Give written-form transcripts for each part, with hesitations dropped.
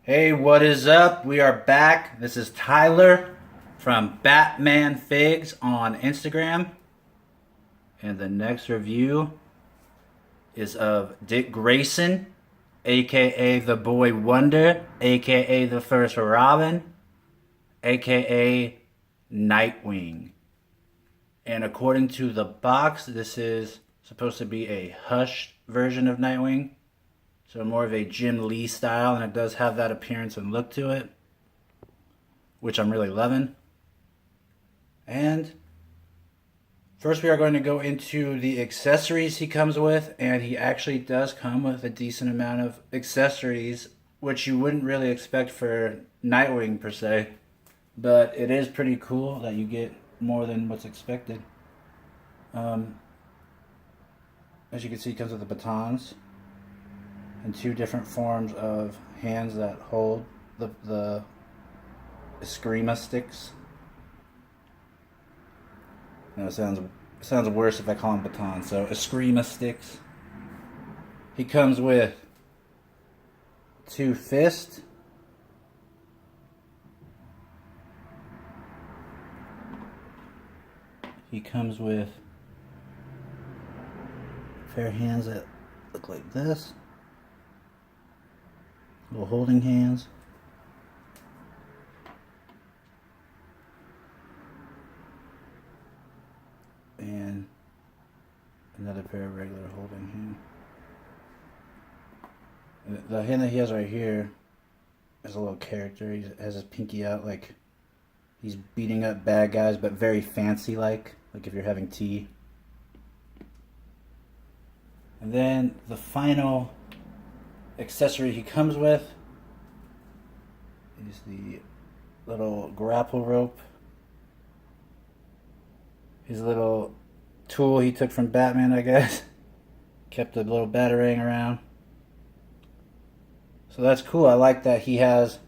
Hey, what is up? We are back. This is Tyler from Batman Figs on Instagram. And the next review is of Dick Grayson, aka the Boy Wonder, aka the First Robin, aka Nightwing. And according to the box, this is supposed to be a hushed version of Nightwing. So more of a Jim Lee style, and it does have that appearance and look to it, which I'm really loving. And first we are going to go into the accessories he comes with, and he actually does come with a decent amount of accessories, which you wouldn't really expect for Nightwing per se. But it is pretty cool that you get more than what's expected. As you can see, it comes with the batons and two different forms of hands that hold the Eskrima sticks. No, it sounds worse if I call them batons. So Eskrima sticks. He comes with two fists. He comes with a pair of hands that look like this. Little holding hands. And another pair of regular holding hands. The hand that he has right here is a little character. He has his pinky out like he's beating up bad guys, but very fancy like if you're having tea. And then the final accessory he comes with is the little grapple rope. His little tool he took from Batman, I guess. Kept a little batarang around. So that's cool. I like that he has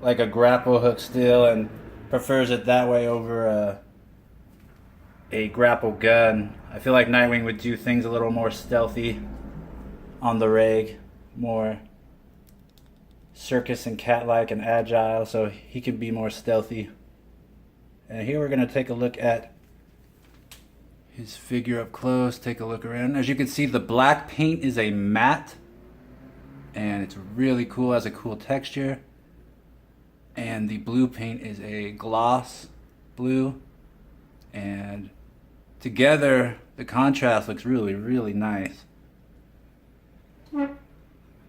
like a grapple hook still and prefers it that way over a grapple gun. I feel like Nightwing would do things a little more stealthy on the rig, more circus and cat-like and agile, so he can be more stealthy. And here we're going to take a look at his figure up close, take a look around. As you can see, the black paint is a matte, and it's really cool, has a cool texture. And the blue paint is a gloss blue, and together the contrast looks really, really nice.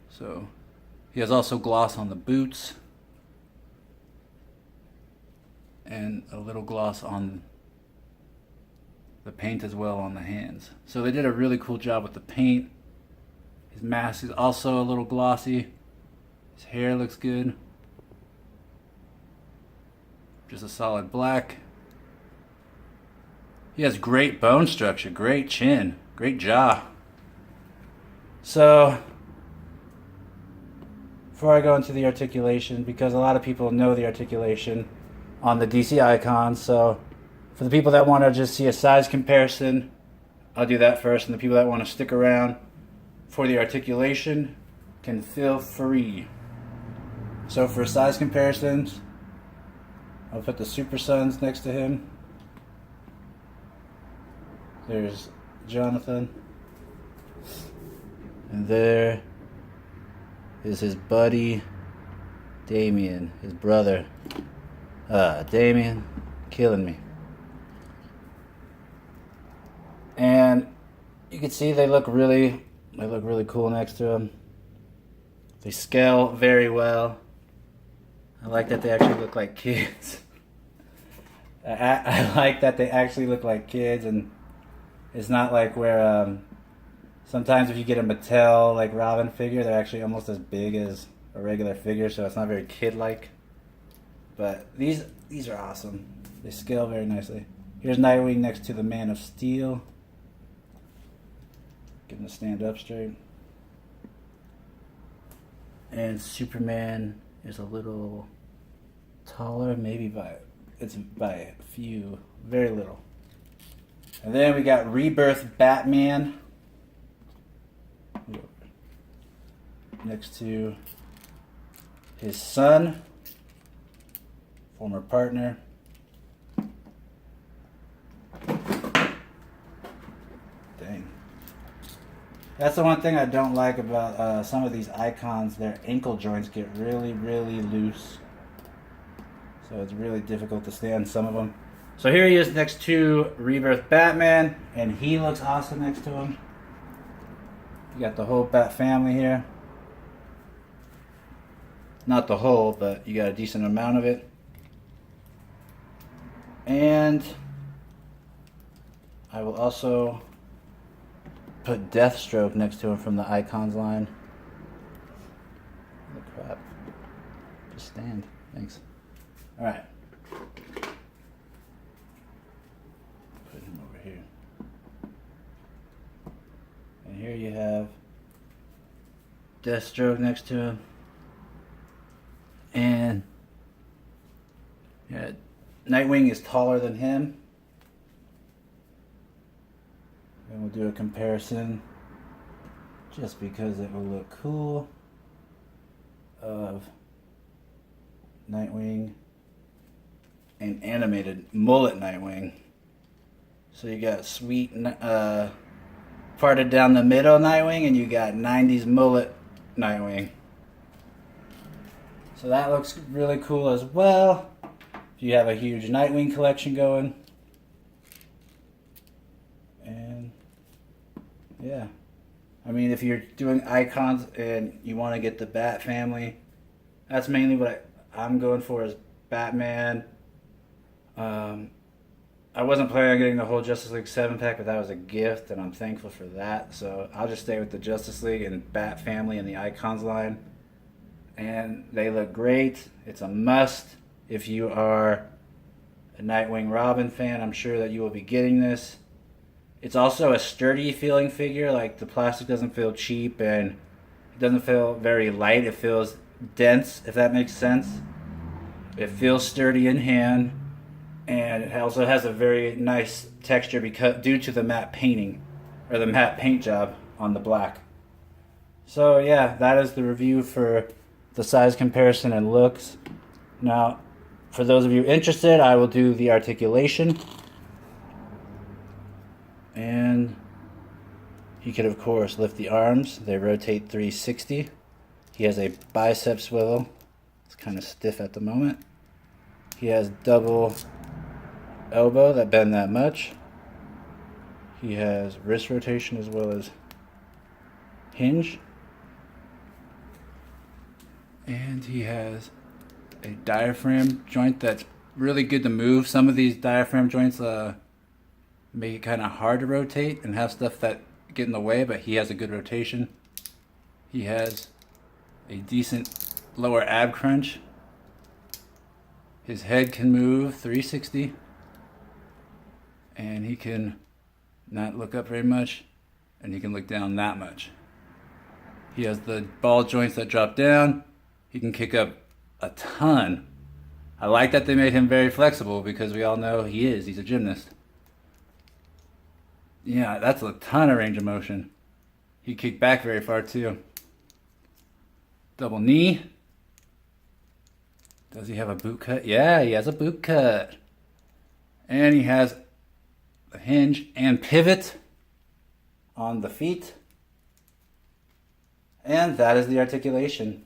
So he has also gloss on the boots and a little gloss on the paint as well on the hands. So they did a really cool job with the paint. His mask is also a little glossy. His hair looks good. Just a solid black. He has great bone structure, great chin, great jaw. So before I go into the articulation, because a lot of people know the articulation on the DC icons, so for the people that want to just see a size comparison, I'll do that first, and the people that want to stick around for the articulation can feel free. So for size comparisons, I'll put the Super Sons next to him. There's Jonathan. And there is his buddy, Damien, his brother. Damien, killing me. And you can see they look really cool next to him. They scale very well. I like that they actually look like kids. I like that they actually look like kids, and it's not like where sometimes if you get a Mattel like Robin figure, they're actually almost as big as a regular figure, so it's not very kid-like. But these are awesome. They scale very nicely. Here's Nightwing next to the Man of Steel. Get him to stand up straight. And Superman is a little taller, maybe by a few, very little. And then we got Rebirth Batman next to his son, former partner. Dang. That's the one thing I don't like about some of these icons. Their ankle joints get really, really loose. So it's really difficult to stand some of them. So here he is next to Rebirth Batman, and he looks awesome next to him. You got the whole Bat family here. Not the whole, but you got a decent amount of it. And I will also put Deathstroke next to him from the Icons line. Oh crap. Just stand. Thanks. Alright. Put him over here. And here you have Deathstroke next to him. And yeah, Nightwing is taller than him. And we'll do a comparison just because it will look cool of Nightwing and animated mullet Nightwing. So you got sweet parted down the middle Nightwing, and you got 90s mullet Nightwing. So that looks really cool as well. If you have a huge Nightwing collection going. And yeah. I mean, if you're doing icons and you want to get the Bat family, that's mainly what I'm going for is Batman. I wasn't planning on getting the whole Justice League 7-pack, but that was a gift, and I'm thankful for that. So I'll just stay with the Justice League and Bat family and the icons line. And they look great. It's a must if you are a Nightwing Robin fan. I'm sure that you will be getting this. It's also a sturdy feeling figure. Like, the plastic doesn't feel cheap, and it doesn't feel very light. It feels dense, if that makes sense. It feels sturdy in hand, and it also has a very nice texture due to the matte painting, or the matte paint job on the black. So yeah, that is the review for the size comparison and looks. Now, for those of you interested, I will do the articulation. And he could, of course, lift the arms. They rotate 360. He has a bicep swivel. It's kind of stiff at the moment. He has double elbow that bend that much. He has wrist rotation as well as hinge. And he has a diaphragm joint that's really good to move. Some of these diaphragm joints make it kind of hard to rotate and have stuff that get in the way, but he has a good rotation. He has a decent lower ab crunch. His head can move 360, and he can not look up very much, and he can look down that much. He has the ball joints that drop down. He can kick up a ton. I like that they made him very flexible, because we all know he's a gymnast. Yeah, that's a ton of range of motion. He kicked back very far too. Double knee. Does he have a boot cut? Yeah, he has a boot cut. And he has a hinge and pivot on the feet. And that is the articulation.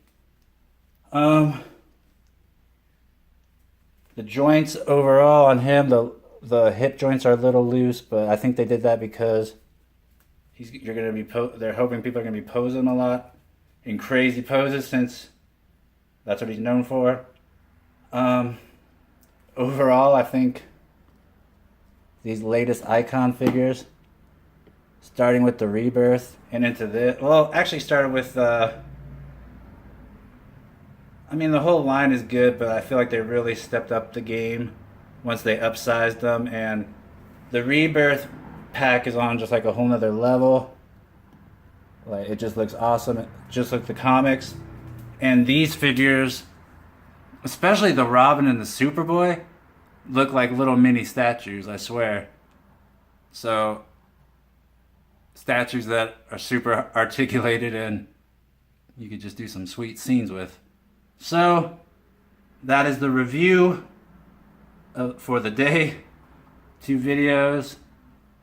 The joints overall on him, the hip joints are a little loose, but I think they did that because they're hoping people are gonna be posing a lot in crazy poses, since that's what he's known for. Overall, I think these latest icon figures, starting with the Rebirth and into this, well, actually started with I mean, the whole line is good, but I feel like they really stepped up the game once they upsized them, and the Rebirth pack is on just like a whole nother level. Like, it just looks awesome. It just like the comics. And these figures, especially the Robin and the Superboy, look like little mini statues, I swear. So, statues that are super articulated and you could just do some sweet scenes with. So that is the review for the day. 2 videos.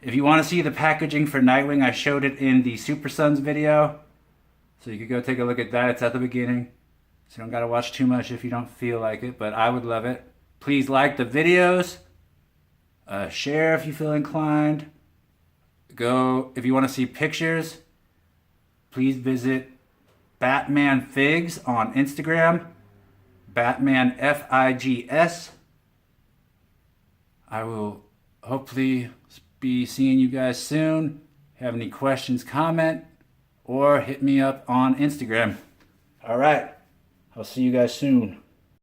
If you want to see the packaging for Nightwing, I showed it in the Super Sons video. So you could go take a look at that. It's at the beginning. So you don't got to watch too much if you don't feel like it, but I would love it. Please like the videos. Share if you feel inclined. Go, if you want to see pictures, please visit Batman Figs on Instagram. Batman FIGS. I will hopefully be seeing you guys soon. Have any questions, comment, or hit me up on Instagram. All right. I'll see you guys soon.